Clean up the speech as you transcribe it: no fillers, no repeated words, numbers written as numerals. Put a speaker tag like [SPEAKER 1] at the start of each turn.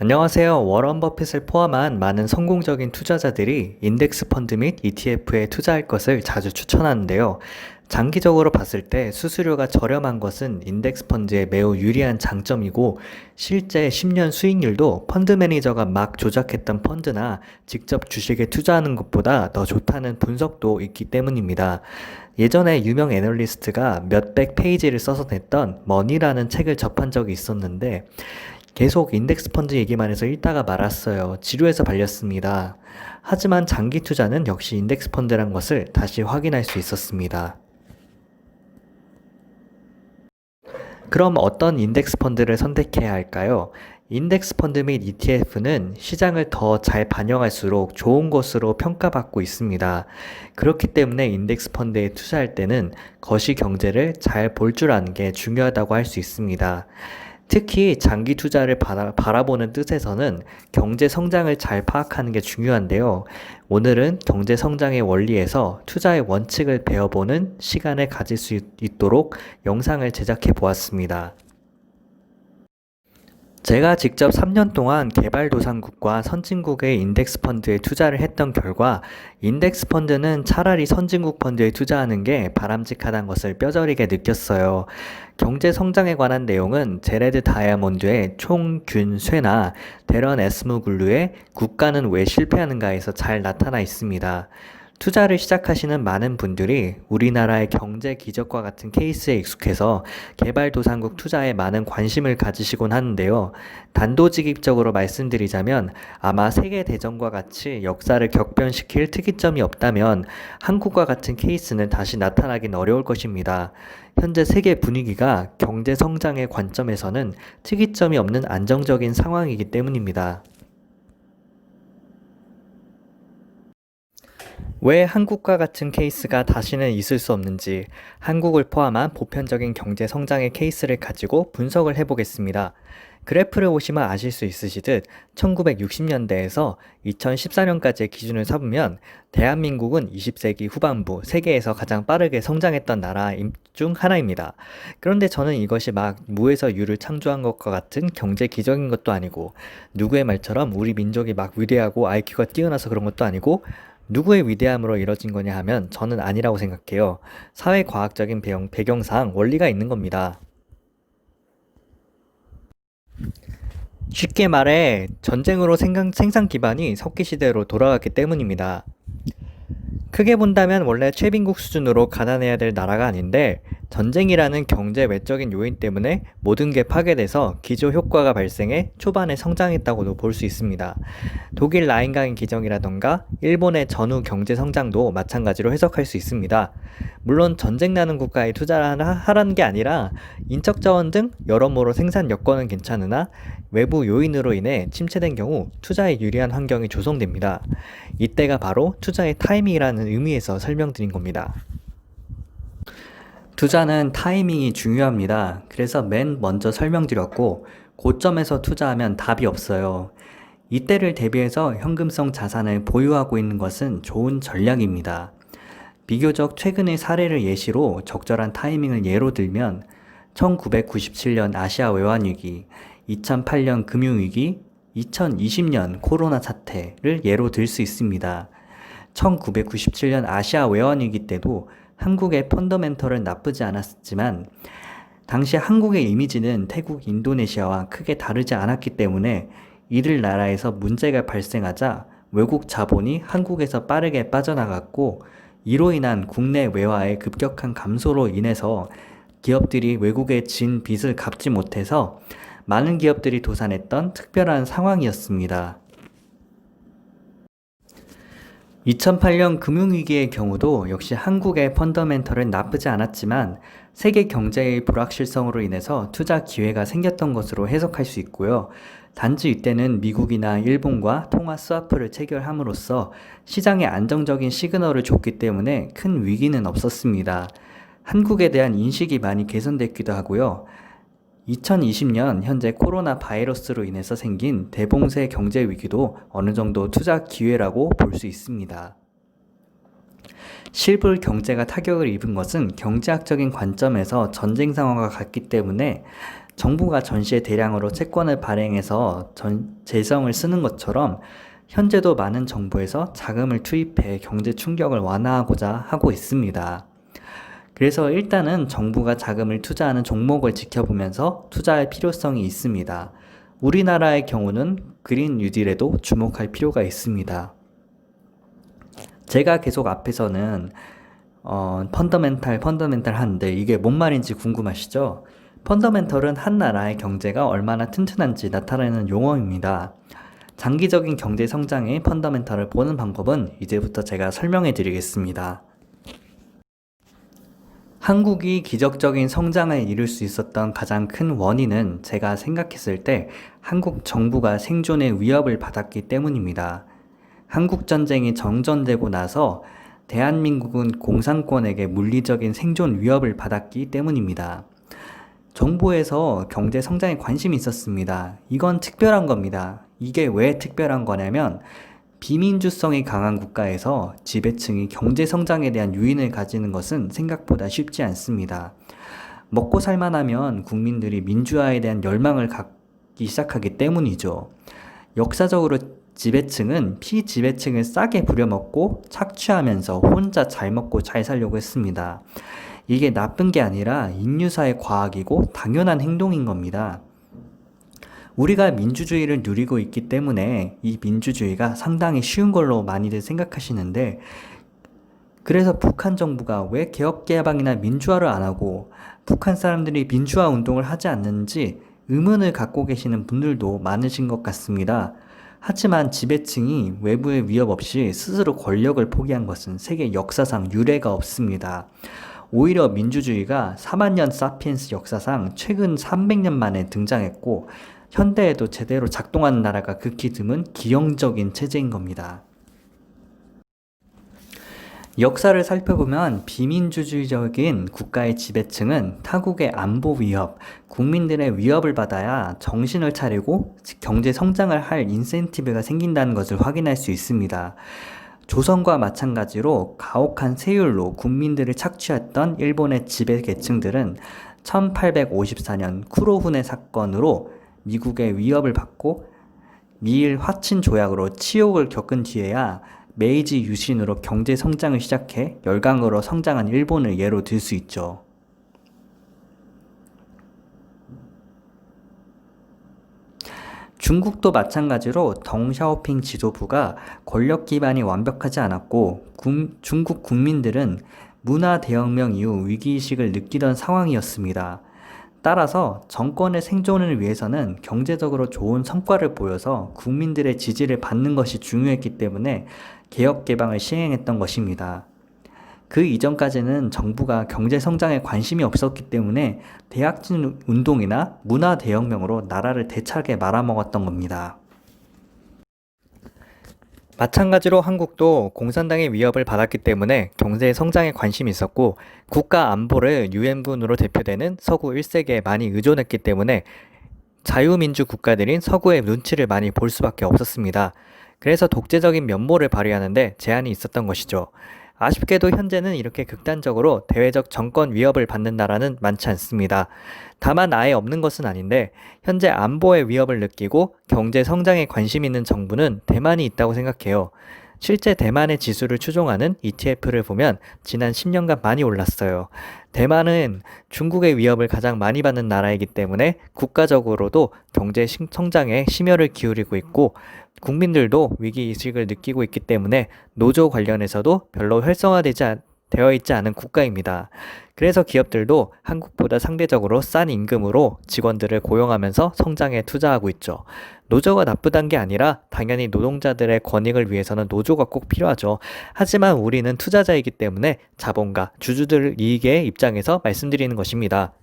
[SPEAKER 1] 안녕하세요. 워런 버핏을 포함한 많은 성공적인 투자자들이 인덱스 펀드 및 ETF에 투자할 것을 자주 추천하는데요. 장기적으로 봤을 때 수수료가 저렴한 것은 인덱스 펀드에 매우 유리한 장점이고, 실제 10년 수익률도 펀드 매니저가 막 조작했던 펀드나 직접 주식에 투자하는 것보다 더 좋다는 분석도 있기 때문입니다. 예전에 유명 애널리스트가 몇백 페이지를 써서 냈던 머니라는 책을 접한 적이 있었는데, 계속 인덱스 펀드 얘기만 해서 읽다가 말았어요. 지루해서 발렸습니다. 하지만 장기 투자는 역시 인덱스 펀드란 것을 다시 확인할 수 있었습니다. 그럼 어떤 인덱스 펀드를 선택해야 할까요? 인덱스 펀드 및 ETF는 시장을 더 잘 반영할수록 좋은 것으로 평가받고 있습니다. 그렇기 때문에 인덱스 펀드에 투자할 때는 거시 경제를 잘 볼 줄 아는 게 중요하다고 할 수 있습니다. 특히 장기 투자를 바라보는 뜻에서는 경제 성장을 잘 파악하는 게 중요한데요. 오늘은 경제 성장의 원리에서 투자의 원칙을 배워보는 시간을 가질 수 있도록 영상을 제작해 보았습니다. 제가 직접 3년 동안 개발도상국과 선진국의 인덱스 펀드에 투자를 했던 결과, 인덱스 펀드는 차라리 선진국 펀드에 투자하는 게 바람직하다는 것을 뼈저리게 느꼈어요. 경제 성장에 관한 내용은 제레드 다이아몬드의 총균쇠나 데런 에스무글루의 국가는 왜 실패하는가에서 잘 나타나 있습니다. 투자를 시작하시는 많은 분들이 우리나라의 경제 기적과 같은 케이스에 익숙해서 개발도상국 투자에 많은 관심을 가지시곤 하는데요. 단도직입적으로 말씀드리자면 아마 세계대전과 같이 역사를 격변시킬 특이점이 없다면 한국과 같은 케이스는 다시 나타나긴 어려울 것입니다. 현재 세계 분위기가 경제 성장의 관점에서는 특이점이 없는 안정적인 상황이기 때문입니다. 왜 한국과 같은 케이스가 다시는 있을 수 없는지, 한국을 포함한 보편적인 경제 성장의 케이스를 가지고 분석을 해보겠습니다. 그래프를 보시면 아실 수 있으시듯 1960년대에서 2014년까지의 기준을 삼으면 대한민국은 20세기 후반부 세계에서 가장 빠르게 성장했던 나라 중 하나입니다. 그런데 저는 이것이 막 무에서 유를 창조한 것과 같은 경제 기적인 것도 아니고, 누구의 말처럼 우리 민족이 막 위대하고 IQ가 뛰어나서 그런 것도 아니고, 누구의 위대함으로 이뤄진 거냐 하면 저는 아니라고 생각해요. 사회과학적인 배경상 원리가 있는 겁니다. 쉽게 말해 전쟁으로 생산 기반이 석기 시대로 돌아갔기 때문입니다. 크게 본다면 원래 최빈국 수준으로 가난해야 될 나라가 아닌데, 전쟁이라는 경제 외적인 요인 때문에 모든 게 파괴돼서 기저 효과가 발생해 초반에 성장했다고도 볼 수 있습니다. 독일 라인강의 기적이라던가 일본의 전후 경제 성장도 마찬가지로 해석할 수 있습니다. 물론 전쟁 나는 국가에 투자를 하라는 게 아니라 인적 자원 등 여러모로 생산 여건은 괜찮으나 외부 요인으로 인해 침체된 경우 투자에 유리한 환경이 조성됩니다. 이때가 바로 투자의 타이밍이라는 의미에서 설명드린 겁니다. 투자는 타이밍이 중요합니다. 그래서 맨 먼저 설명드렸고, 고점에서 투자하면 답이 없어요. 이때를 대비해서 현금성 자산을 보유하고 있는 것은 좋은 전략입니다. 비교적 최근의 사례를 예시로 적절한 타이밍을 예로 들면 1997년 아시아 외환위기, 2008년 금융위기, 2020년 코로나 사태를 예로 들 수 있습니다. 1997년 아시아 외환위기 때도 한국의 펀더멘털은 나쁘지 않았지만, 당시 한국의 이미지는 태국, 인도네시아와 크게 다르지 않았기 때문에 이들 나라에서 문제가 발생하자 외국 자본이 한국에서 빠르게 빠져나갔고, 이로 인한 국내 외화의 급격한 감소로 인해서 기업들이 외국에 진 빚을 갚지 못해서 많은 기업들이 도산했던 특별한 상황이었습니다. 2008년 금융위기의 경우도 역시 한국의 펀더멘털은 나쁘지 않았지만 세계 경제의 불확실성으로 인해서 투자 기회가 생겼던 것으로 해석할 수 있고요. 단지 이때는 미국이나 일본과 통화 스와프를 체결함으로써 시장에 안정적인 시그널을 줬기 때문에 큰 위기는 없었습니다. 한국에 대한 인식이 많이 개선됐기도 하고요. 2020년 현재 코로나 바이러스로 인해서 생긴 대봉쇄 경제 위기도 어느 정도 투자 기회라고 볼 수 있습니다. 실물 경제가 타격을 입은 것은 경제학적인 관점에서 전쟁 상황과 같기 때문에 정부가 전시에 대량으로 채권을 발행해서 재정을 쓰는 것처럼 현재도 많은 정부에서 자금을 투입해 경제 충격을 완화하고자 하고 있습니다. 그래서 일단은 정부가 자금을 투자하는 종목을 지켜보면서 투자할 필요성이 있습니다. 우리나라의 경우는 그린 뉴딜에도 주목할 필요가 있습니다. 제가 계속 앞에서는 펀더멘탈 하는데 이게 뭔 말인지 궁금하시죠? 펀더멘털은 한 나라의 경제가 얼마나 튼튼한지 나타내는 용어입니다. 장기적인 경제 성장의 펀더멘털을 보는 방법은 이제부터 제가 설명해 드리겠습니다. 한국이 기적적인 성장을 이룰 수 있었던 가장 큰 원인은 제가 생각했을 때 한국 정부가 생존의 위협을 받았기 때문입니다. 한국전쟁이 정전되고 나서 대한민국은 공산권에게 물리적인 생존 위협을 받았기 때문입니다. 정부에서 경제 성장에 관심이 있었습니다. 이건 특별한 겁니다. 이게 왜 특별한 거냐면 비민주성이 강한 국가에서 지배층이 경제 성장에 대한 유인을 가지는 것은 생각보다 쉽지 않습니다. 먹고 살만하면 국민들이 민주화에 대한 열망을 갖기 시작하기 때문이죠. 역사적으로 지배층은 피지배층을 싸게 부려먹고 착취하면서 혼자 잘 먹고 잘 살려고 했습니다. 이게 나쁜 게 아니라 인류사의 과학이고 당연한 행동인 겁니다. 우리가 민주주의를 누리고 있기 때문에 이 민주주의가 상당히 쉬운 걸로 많이들 생각하시는데, 그래서 북한 정부가 왜 개혁개방이나 민주화를 안 하고 북한 사람들이 민주화 운동을 하지 않는지 의문을 갖고 계시는 분들도 많으신 것 같습니다. 하지만 지배층이 외부의 위협 없이 스스로 권력을 포기한 것은 세계 역사상 유례가 없습니다. 오히려 민주주의가 4만 년 사피엔스 역사상 최근 300년 만에 등장했고 현대에도 제대로 작동하는 나라가 극히 드문 기형적인 체제인 겁니다. 역사를 살펴보면 비민주주의적인 국가의 지배층은 타국의 안보 위협, 국민들의 위협을 받아야 정신을 차리고 경제 성장을 할 인센티브가 생긴다는 것을 확인할 수 있습니다. 조선과 마찬가지로 가혹한 세율로 국민들을 착취했던 일본의 지배계층들은 1854년 쿠로훈의 사건으로 미국의 위협을 받고 미일 화친 조약으로 치욕을 겪은 뒤에야 메이지 유신으로 경제 성장을 시작해 열강으로 성장한 일본을 예로 들 수 있죠. 중국도 마찬가지로 덩샤오핑 지도부가 권력 기반이 완벽하지 않았고 중국 국민들은 문화 대혁명 이후 위기의식을 느끼던 상황이었습니다. 따라서 정권의 생존을 위해서는 경제적으로 좋은 성과를 보여서 국민들의 지지를 받는 것이 중요했기 때문에 개혁 개방을 시행했던 것입니다. 그 이전까지는 정부가 경제 성장에 관심이 없었기 때문에 대약진 운동이나 문화 대혁명으로 나라를 대차게 말아먹었던 겁니다. 마찬가지로 한국도 공산당의 위협을 받았기 때문에 경제 성장에 관심이 있었고 국가 안보를 유엔군으로 대표되는 서구 1세계에 많이 의존했기 때문에 자유민주 국가들인 서구의 눈치를 많이 볼 수밖에 없었습니다. 그래서 독재적인 면모를 발휘하는데 제한이 있었던 것이죠. 아쉽게도 현재는 이렇게 극단적으로 대외적 정권 위협을 받는 나라는 많지 않습니다. 다만 아예 없는 것은 아닌데 현재 안보의 위협을 느끼고 경제 성장에 관심 있는 정부는 대만이 있다고 생각해요. 실제 대만의 지수를 추종하는 ETF를 보면 지난 10년간 많이 올랐어요. 대만은 중국의 위협을 가장 많이 받는 나라이기 때문에 국가적으로도 경제 성장에 심혈을 기울이고 있고 국민들도 위기의식을 느끼고 있기 때문에 노조 관련해서도 별로 되어 있지 않은 국가입니다. 그래서 기업들도 한국보다 상대적으로 싼 임금으로 직원들을 고용하면서 성장에 투자하고 있죠. 노조가 나쁘단 게 아니라 당연히 노동자들의 권익을 위해서는 노조가 꼭 필요하죠. 하지만 우리는 투자자이기 때문에 자본가, 주주들 이익의 입장에서 말씀드리는 것입니다.